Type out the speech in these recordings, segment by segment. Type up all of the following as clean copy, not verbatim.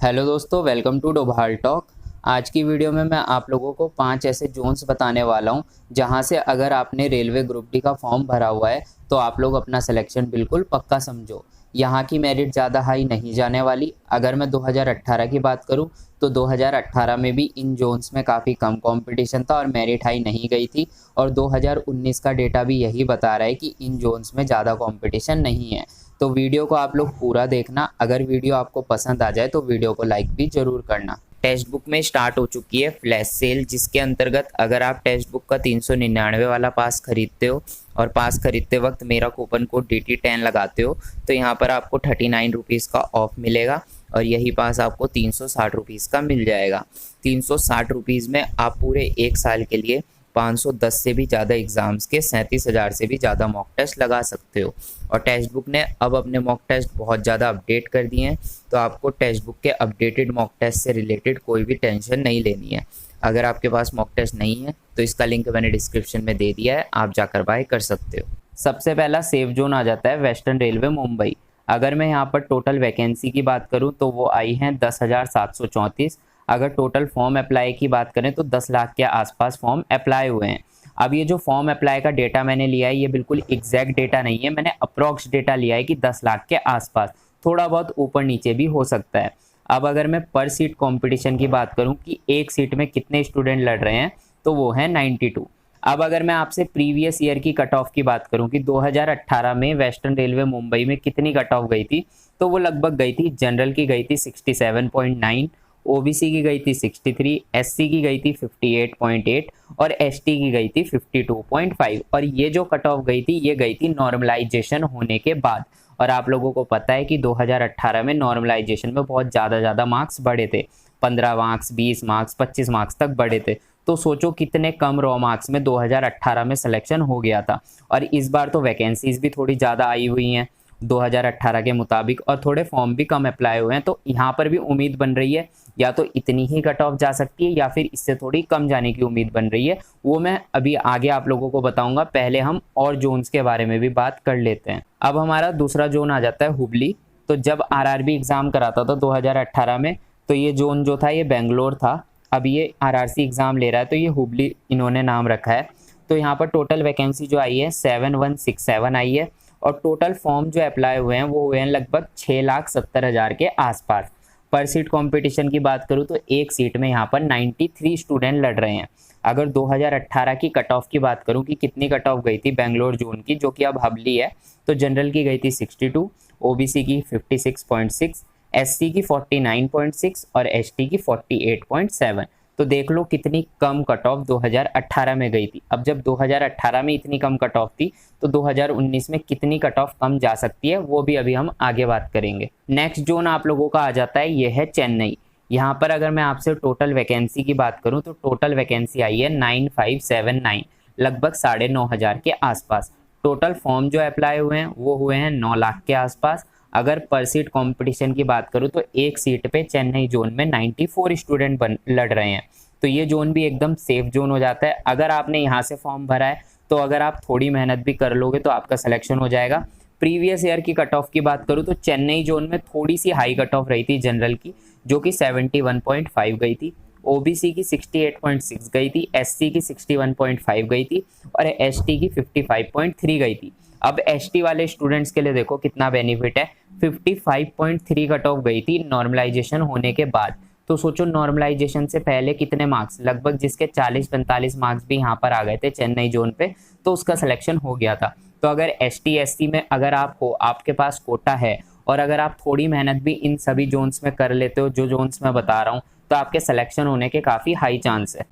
Hello दोस्तों, welcome to Doval talk. आज की वीडियो में मैं आप लोगों को 5 ऐसे जोन्स बताने वाला हूं जहां से अगर आपने रेलवे ग्रुप डी का फॉर्म भरा हुआ है तो आप लोग अपना सिलेक्शन बिल्कुल पक्का समझो। यहां की मेरिट ज़्यादा हाई नहीं जाने वाली। अगर मैं 2018 की बात करूं तो 2018 में भी इन जोन्स में काफ़ी कम कंपटीशन था और मेरिट हाई नहीं गई थी, और 2019 का डेटा भी यही बता रहा है कि इन जोन्स में ज़्यादा कंपटीशन नहीं है। तो वीडियो को आप लोग पूरा देखना। अगर वीडियो आपको पसंद आ जाए तो वीडियो को लाइक भी ज़रूर करना। टेक्स्ट बुक में स्टार्ट हो चुकी है फ्लैश सेल, जिसके अंतर्गत अगर आप टेक्स्ट बुक का 399 वाला पास खरीदते हो और पास खरीदते वक्त मेरा कूपन कोड DT10 लगाते हो तो यहाँ पर आपको 39 रुपीज़ का ऑफ मिलेगा और यही पास आपको 360 रुपीज़ का मिल जाएगा। 360 रुपीज़ में आप पूरे एक साल के लिए 510 से भी ज़्यादा एग्ज़ाम्स के 37,000 से भी ज़्यादा मॉक टेस्ट लगा सकते हो। और टेक्स्ट बुक ने अब अपने मॉक टेस्ट बहुत ज़्यादा अपडेट कर दिए हैं, तो आपको टेक्स्ट बुक के अपडेटेड मॉक टेस्ट से रिलेटेड कोई भी टेंशन नहीं लेनी है। अगर आपके पास मॉक टेस्ट नहीं है तो इसका लिंक मैंने डिस्क्रिप्शन में दे दिया है, आप जाकर बाय कर सकते हो। सबसे पहला सेफ जोन आ जाता है वेस्टर्न रेलवे मुंबई। अगर मैं यहाँ पर टोटल वैकेंसी की बात करूँ तो वो आई हैं 10,734। अगर टोटल फॉर्म अप्लाई की बात करें तो 10 लाख के आसपास फॉर्म अप्लाई हुए हैं। अब ये जो फॉर्म अप्लाई का डेटा मैंने लिया है ये बिल्कुल एग्जैक्ट डेटा नहीं है, मैंने अप्रॉक्स डेटा लिया है कि 10 लाख के आसपास, थोड़ा बहुत ऊपर नीचे भी हो सकता है। अब अगर मैं पर सीट कंपटीशन की बात करूं कि एक सीट में कितने स्टूडेंट लड़ रहे हैं तो वो है 92। अब अगर मैं आपसे प्रीवियस ईयर की कट ऑफ की बात करूं कि 2018 में वेस्टर्न रेलवे मुंबई में कितनी कट ऑफ गई थी तो वो लगभग गई थी, जनरल की गई थी 67.9, ओबीसी की गई थी 63, एससी की गई थी 58.8 और एसटी की गई थी 52.5। और ये जो कट ऑफ गई थी ये गई थी नॉर्मलाइजेशन होने के बाद। और आप लोगों को पता है कि 2018 में नॉर्मलाइजेशन में बहुत ज़्यादा मार्क्स बढ़े थे, 15 मार्क्स, 20 मार्क्स, 25 मार्क्स तक बढ़े थे। तो सोचो कितने कम रॉ मार्क्स में 2018 में सिलेक्शन हो गया था। और इस बार तो वैकेंसीज भी थोड़ी ज़्यादा आई हुई हैं 2018 के मुताबिक, और थोड़े फॉर्म भी कम अप्लाई हुए हैं। तो यहाँ पर भी उम्मीद बन रही है या तो इतनी ही कट ऑफ जा सकती है या फिर इससे थोड़ी कम जाने की उम्मीद बन रही है। वो मैं अभी आगे आप लोगों को बताऊंगा। पहले हम और जोन्स के बारे में भी बात कर लेते हैं। अब हमारा दूसरा जोन आ जाता है हुबली। तो जब आरआरबी एग्ज़ाम कराता था 2018 में तो ये जोन जो था ये बेंगलोर था। अब ये आरआरसी एग्ज़ाम ले रहा है तो ये हुबली इन्होंने नाम रखा है। तो यहाँ पर टोटल वैकेंसी जो आई है 7167 आई है और टोटल फॉर्म जो अप्लाई हुए हैं वो हुए हैं लगभग 6,70,000 के आसपास। पर सीट कंपटीशन की बात करूँ तो एक सीट में यहाँ पर 93 स्टूडेंट लड़ रहे हैं। अगर 2018 की कट ऑफ की बात करूँ कि कितनी कट ऑफ गई थी बेंगलोर जोन की, जो कि अब हबली है, तो जनरल की गई थी 62, ओबीसी की 56.6, एससी की 49.6 और एसटी की 48.7। तो देख लो कितनी कम कट ऑफ 2018 में गई थी। अब जब 2018 में इतनी कम कट ऑफ थी तो 2019 में कितनी कट ऑफ कम जा सकती है वो भी अभी हम आगे बात करेंगे। नेक्स्ट जोन आप लोगों का आ जाता है, ये है चेन्नई। यहाँ पर अगर मैं आपसे टोटल वैकेंसी की बात करूँ तो टोटल वैकेंसी आई है 9579, लगभग 9,500 के आसपास। टोटल फॉर्म जो अप्लाई हुए हैं वो हुए हैं 9 लाख के आसपास। अगर पर सीट कंपटीशन की बात करूँ तो एक सीट पे चेन्नई जोन में 94 स्टूडेंट लड़ रहे हैं। तो ये जोन भी एकदम सेफ जोन हो जाता है। अगर आपने यहाँ से फॉर्म भरा है तो अगर आप थोड़ी मेहनत भी कर लोगे तो आपका सिलेक्शन हो जाएगा। प्रीवियस ईयर की कट ऑफ की बात करूँ तो चेन्नई जोन में थोड़ी सी हाई कट ऑफ रही थी जनरल की, जो कि 71.5 गई थी, ओबीसी की 68.6 गई थी, एससी की 61.5 गई थी और एसटी की 55.3 गई थी। अब एसटी वाले स्टूडेंट्स के लिए देखो कितना बेनिफिट है, 55.3 कट ऑफ गई थी नॉर्मलाइजेशन होने के बाद। तो सोचो नॉर्मलाइजेशन से पहले कितने मार्क्स, लगभग जिसके 40-45 मार्क्स भी यहाँ पर आ गए थे चेन्नई जोन पे, तो उसका सिलेक्शन हो गया था। तो अगर एसटी एससी में अगर आप हो, आपके पास कोटा है और अगर आप थोड़ी मेहनत भी इन सभी जोन्स में कर लेते हो जो जोन्स मैं बता रहा हूँ, तो आपके सिलेक्शन होने के काफ़ी हाई चांस है।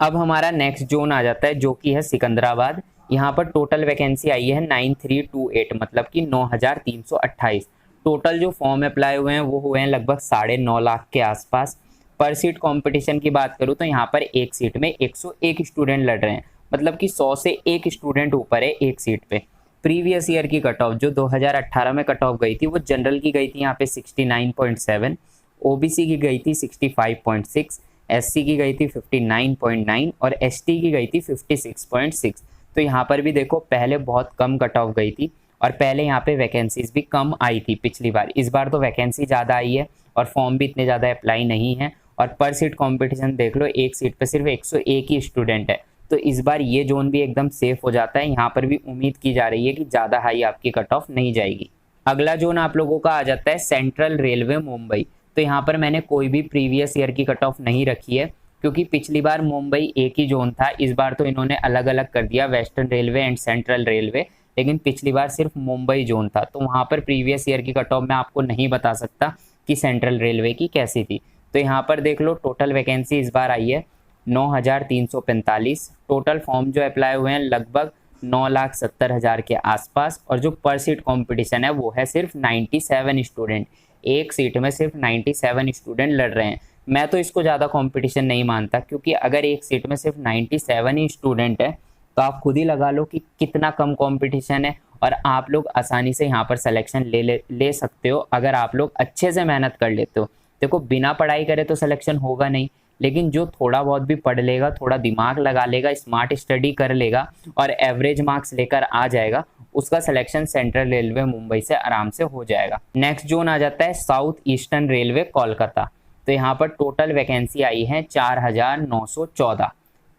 अब हमारा नेक्स्ट जोन आ जाता है जो कि है सिकंदराबाद। यहाँ पर टोटल वैकेंसी आई है 9328, मतलब कि 9,328। टोटल जो फॉर्म अप्लाई हुए हैं वो हुए हैं लगभग 9.5 लाख के आसपास। पर सीट कंपटीशन की बात करूँ तो यहाँ पर एक सीट में 101 स्टूडेंट लड़ रहे हैं, मतलब कि 100 से एक स्टूडेंट ऊपर है एक सीट पे। प्रीवियस ईयर की कट ऑफ जो 2018 में कट ऑफ गई थी वो जनरल की गई थी यहाँ पे 69.7, ओबीसी की गई थी 65.6, एससी की गई थी 59.9 और एसटी की गई थी 56.6। तो यहाँ पर भी देखो पहले बहुत कम कट ऑफ गई थी और पहले यहाँ पे वैकेंसीज भी कम आई थी पिछली बार। इस बार तो वैकेंसी ज़्यादा आई है और फॉर्म भी इतने ज़्यादा अप्लाई नहीं है। और पर सीट कंपटीशन देख लो, एक सीट पे सिर्फ 101 ही स्टूडेंट है। तो इस बार ये जोन भी एकदम सेफ हो जाता है। यहाँ पर भी उम्मीद की जा रही है कि ज़्यादा हाई आपकी कट ऑफ नहीं जाएगी। अगला जोन आप लोगों का आ जाता है सेंट्रल रेलवे मुंबई। तो यहाँ पर मैंने कोई भी प्रीवियस ईयर की कट ऑफ नहीं रखी है, क्योंकि पिछली बार मुंबई एक ही जोन था। इस बार तो इन्होंने अलग अलग कर दिया, western railway and central railway, लेकिन पिछली बार सिर्फ मुंबई जोन था। तो वहाँ पर प्रीवियस ईयर की कट ऑफ मैं आपको नहीं बता सकता कि सेंट्रल रेलवे की कैसी थी। तो यहाँ पर देख लो, टोटल वैकेंसी इस बार आई है 9,345। टोटल फॉर्म जो अप्लाई हुए हैं लगभग 9,70,000 के आसपास। और जो पर सीट कंपटीशन है वो है सिर्फ 97 स्टूडेंट। एक सीट में सिर्फ 97 स्टूडेंट लड़ रहे हैं। मैं तो इसको ज़्यादा कंपटीशन नहीं मानता, क्योंकि अगर एक सीट में सिर्फ 97 ही स्टूडेंट है तो आप खुद ही लगा लो कि कितना कम कंपटीशन है। और आप लोग आसानी से यहाँ पर सिलेक्शन ले सकते हो अगर आप लोग अच्छे से मेहनत कर लेते हो। देखो, बिना पढ़ाई करे तो सिलेक्शन होगा नहीं, लेकिन जो थोड़ा बहुत भी पढ़ लेगा, थोड़ा दिमाग लगा लेगा, स्मार्ट स्टडी कर लेगा और एवरेज मार्क्स लेकर आ जाएगा, उसका सिलेक्शन सेंट्रल रेलवे मुंबई से आराम से हो जाएगा। नेक्स्ट जोन आ जाता है साउथ ईस्टर्न रेलवे कोलकाता। तो यहाँ पर टोटल वैकेंसी आई है 4,914।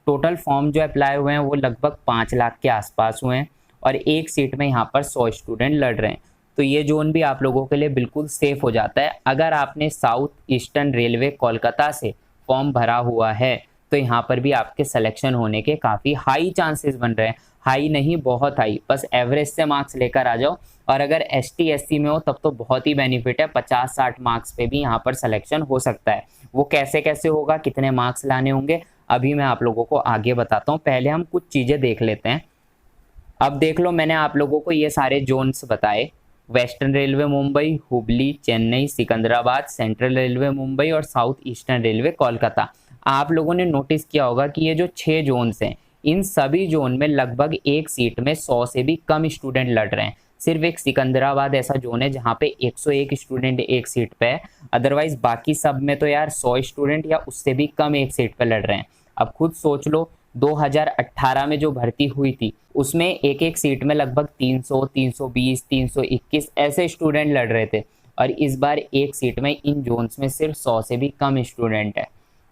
टोटल फॉर्म जो अप्लाई हुए हैं वो लगभग 5 लाख के आसपास हुए हैं और एक सीट में यहाँ पर 100 स्टूडेंट लड़ रहे हैं। तो ये जोन भी आप लोगों के लिए बिल्कुल सेफ हो जाता है। अगर आपने साउथ ईस्टर्न रेलवे कोलकाता से फॉर्म भरा हुआ है तो यहाँ पर भी आपके सिलेक्शन होने के काफ़ी हाई चांसेस बन रहे हैं। हाई नहीं, बहुत हाई, बस एवरेज से मार्क्स लेकर आ जाओ। और अगर ST SC में हो तब तो बहुत ही बेनिफिट है, 50-60 मार्क्स पे भी यहाँ पर सिलेक्शन हो सकता है। वो कैसे कैसे होगा, कितने मार्क्स लाने होंगे, अभी मैं आप लोगों को आगे बताता हूँ। पहले हम कुछ चीज़ें देख लेते हैं। अब देख लो, मैंने आप लोगों को ये सारे जोन्स बताए, western railway Mumbai, Hubli, Chennai, Secunderabad, central railway Mumbai और साउथ ईस्टर्न रेलवे कोलकाता। आप लोगों ने नोटिस किया होगा कि ये जो 6 जोन्स हैं, इन सभी जोन में लगभग एक सीट में 100 से भी कम स्टूडेंट लड़ रहे हैं। सिर्फ एक सिकंदराबाद ऐसा जोन है जहाँ पे 101 स्टूडेंट एक सीट पे है, अदरवाइज बाकी सब में तो यार 100 स्टूडेंट या उससे भी कम एक सीट पे लड़ रहे हैं। अब खुद सोच लो, 2018 में जो भर्ती हुई थी उसमें एक एक सीट में लगभग 300, 320, 321 ऐसे स्टूडेंट लड़ रहे थे, और इस बार एक सीट में इन जोन्स में सिर्फ 100 से भी कम स्टूडेंट है।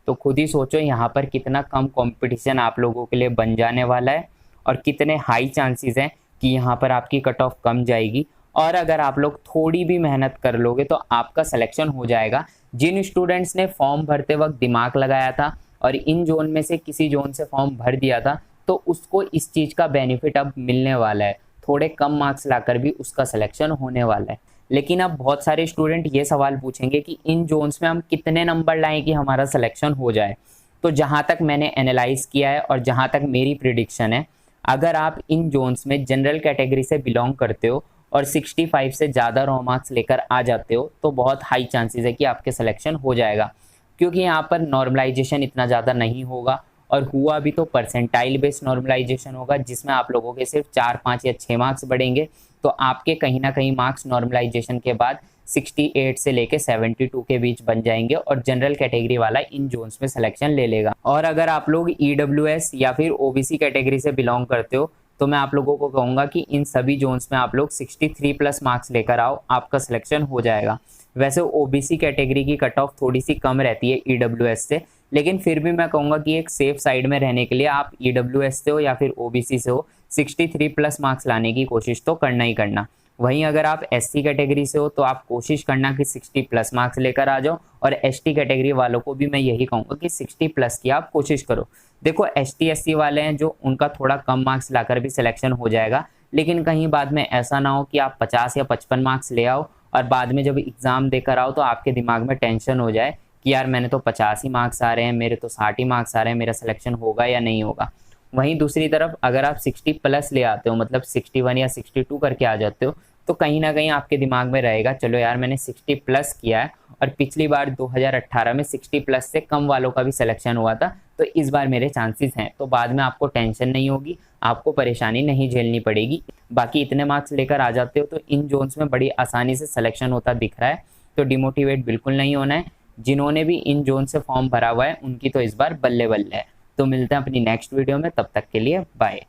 तो खुद ही सोचो यहाँ पर कितना कम कंपटीशन आप लोगों के लिए बन जाने वाला है और कितने हाई चांसेस हैं कि यहाँ पर आपकी कट ऑफ कम जाएगी। और अगर आप लोग थोड़ी भी मेहनत कर लोगे तो आपका सिलेक्शन हो जाएगा। जिन स्टूडेंट्स ने फॉर्म भरते वक्त दिमाग लगाया था और इन जोन में से किसी जोन से फॉर्म भर दिया था, तो उसको इस चीज़ का बेनिफिट अब मिलने वाला है। थोड़े कम मार्क्स लाकर भी उसका सिलेक्शन होने वाला है। लेकिन अब बहुत सारे स्टूडेंट ये सवाल पूछेंगे कि इन जोन्स में हम कितने नंबर लाएं कि हमारा सिलेक्शन हो जाए। तो जहाँ तक मैंने एनालाइज किया है और जहाँ तक मेरी प्रिडिक्शन है, अगर आप इन जोन्स में जनरल कैटेगरी से बिलोंग करते हो और 65 से ज़्यादा रो मार्क्स लेकर आ जाते हो तो बहुत हाई चांसेस है कि आपके सिलेक्शन हो जाएगा, क्योंकि यहाँ पर नॉर्मलाइजेशन इतना ज़्यादा नहीं होगा। और हुआ भी तो परसेंटाइल बेस्ड नॉर्मलाइजेशन होगा, जिसमें आप लोगों के सिर्फ 4, 5 या 6 मार्क्स बढ़ेंगे। तो आपके कहीं ना कहीं मार्क्स नॉर्मलाइजेशन के बाद 68 से लेके 72 के बीच बन जाएंगे और जनरल कैटेगरी वाला इन जोन्स में सिलेक्शन ले लेगा। और अगर आप लोग EWS या फिर OBC कैटेगरी से बिलोंग करते हो तो मैं आप लोगों को कहूँगा कि इन सभी जोन्स में आप लोग 63 प्लस मार्क्स लेकर आओ, आपका सिलेक्शन हो जाएगा। वैसे OBC कैटेगरी की कट ऑफ थोड़ी सी कम रहती है EWS से, लेकिन फिर भी मैं कहूँगा कि एक सेफ साइड में रहने के लिए आप EWS से हो या फिर OBC से हो, 63 प्लस मार्क्स लाने की कोशिश तो करना ही करना। वहीं अगर आप SC कैटेगरी से हो तो आप कोशिश करना कि 60 प्लस मार्क्स लेकर आ जाओ, और ST कैटेगरी वालों को भी मैं यही कहूँगा कि 60 प्लस की आप कोशिश करो। देखो, ST SC वाले हैं जो उनका थोड़ा कम मार्क्स लाकर भी सिलेक्शन हो जाएगा, लेकिन कहीं बाद में ऐसा ना हो कि आप 50 या 55 मार्क्स ले आओ और बाद में जब एग्ज़ाम देकर आओ तो आपके दिमाग में टेंशन हो जाए कि यार मैंने तो 50 ही मार्क्स आ रहे हैं, मेरे तो 60 ही मार्क्स आ रहे हैं, मेरा सिलेक्शन होगा या नहीं होगा। वहीं दूसरी तरफ अगर आप 60 प्लस ले आते हो, मतलब 61 या 62 करके आ जाते हो, तो कहीं ना कहीं आपके दिमाग में रहेगा चलो यार मैंने 60 प्लस किया है और पिछली बार 2018 में 60 प्लस से कम वालों का भी सिलेक्शन हुआ था, तो इस बार मेरे चांसेस हैं। तो बाद में आपको टेंशन नहीं होगी, आपको परेशानी नहीं झेलनी पड़ेगी। बाकी इतने मार्क्स लेकर आ जाते हो तो इन जोन्स में बड़ी आसानी से सिलेक्शन होता दिख रहा है, तो डिमोटिवेट बिल्कुल नहीं होना है। जिन्होंने भी इन जोन से फॉर्म भरा हुआ है उनकी तो इस बार बल्ले बल्ले है। तो मिलते हैं अपनी नेक्स्ट वीडियो में, तब तक के लिए बाय।